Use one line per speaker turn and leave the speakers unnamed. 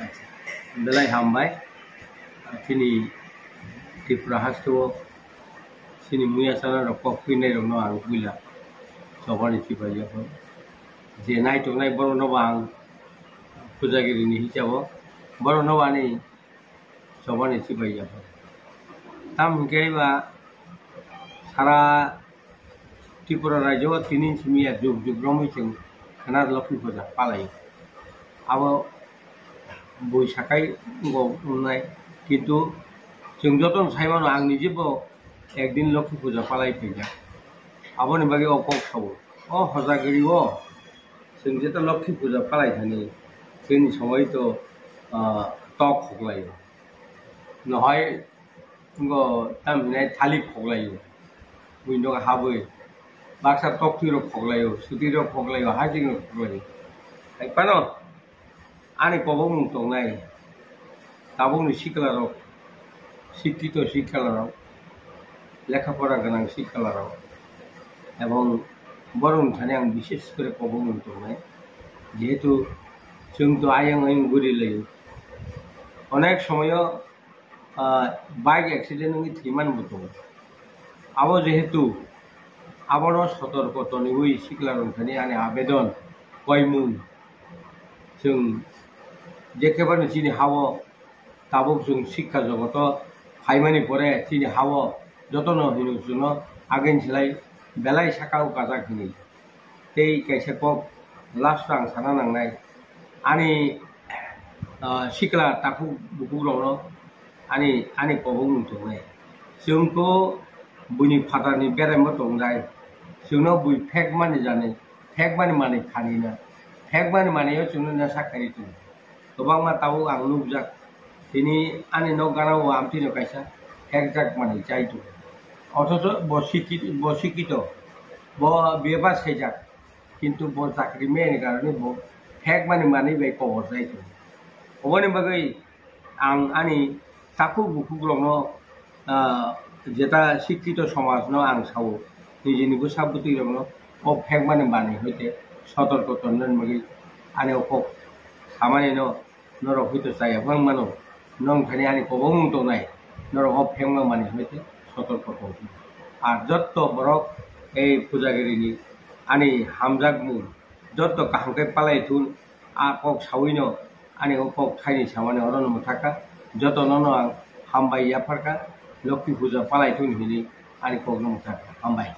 আচ্ছা বেলায় হামবাই তিনি Tripura হাস্তেও sini muya sana ro kok pinai ro no ang buila sobani ti ba yo je nai to nai boro no bang pujagiri ni hijabo boro no bani sobani ti ba yo tam ke ba sara Tripura রাজ্য 3 ইঞ্চি মিয়া যুগ যুগ রমিছেন খানা লক্ষ্মী পূজা পালাই আবো বৈশাখাই গনাय কিন্তু जों যতন সাইমানো आं निजेबो একদিন লক্ষ্মী পূজা পালাই ফেজা আবনি বাগে অকক সাবো ও হজাগিরি ও जों যেটা লক্ষ্মী পূজা পালাই থানি जोंनि সময় তো টক খগলাयो নহয় তামনে থালি খগলাयो উইন্ডো হাবো বাক্সা টকটিরো খগলাयो সুতিরো খগলাयो হাজিরো খগলাयो আই পানো আনি কবং তংনাই তাবংনি সিকলারো শিক্ষিত শিক্ষালারাও লেখাপড়া গান শিক্ষালারাও এবং বরং থানে आं বিশেষ করে কবং তংনাই যেহেতু जों তো আইং গুরিলাयो অনেক সময় বাইক অ্যাক্সিডেন্ট नि থিমান বতো আবো যেহেতু আবারও সতর্কতা নিবই শিক্ষালারং থানে আনি আবেদন কয়মুন जों যেকেবারে চিনি হাবো তাবক जों শিক্ষা জগত ফাইমানি পরে চিনি হাবো যতন হইনো জন্য আগেন ছিলাই বেলাই সাকাও গাজা খিনি তেই কাইসা কক লাস্ট রাং সানা নাंनाय आनी शिखला ताकु बुकु रनो आनी कबं तंनाय जोंखौ बुनि फादारनि बेरामबो दंजाय जोंनो बुइ फेक मानि जाने फेक मानि खानिना फेक मानियाव जोंनो ना साखारि दं गोबां माताबो आं नुजाक তিনি আনি ন গানাও আমতিনো কাইসা একজাক মানে যাইতো অথচ বশিক্ষিত বেবা সাইজাক কিন্তু ব চাকরি মেয়ের কারণে ফেক মানে বাই কবর যাইতো অবনি বাগৈ আং আনি তাকু বুকুগ্রনো যেটা শিক্ষিত সমাজ ন আং সাও নিজেনিবো সাবুতি রনো ও ফেক মানে হইতে সতর্কতা নন বাগৈ আনি অকক খামানি নর হইতো চাই এবং মানো নং খানি আনি কবং তংনাই নর অফ ফেংমা মানে হইতে সতর্কতা আর যত বরক এই পূজাগিরিনি আনি হামজাক মু যত কাহামকে পালাই থুন কক সাউইনো আনি কক খাইনি সামানে অরনম থাকা যত নন আং হামবাই ইয়াফারকা লক্ষ্মী পূজা পালাই থুন হিনি আনি কক নম থাকা হামবাই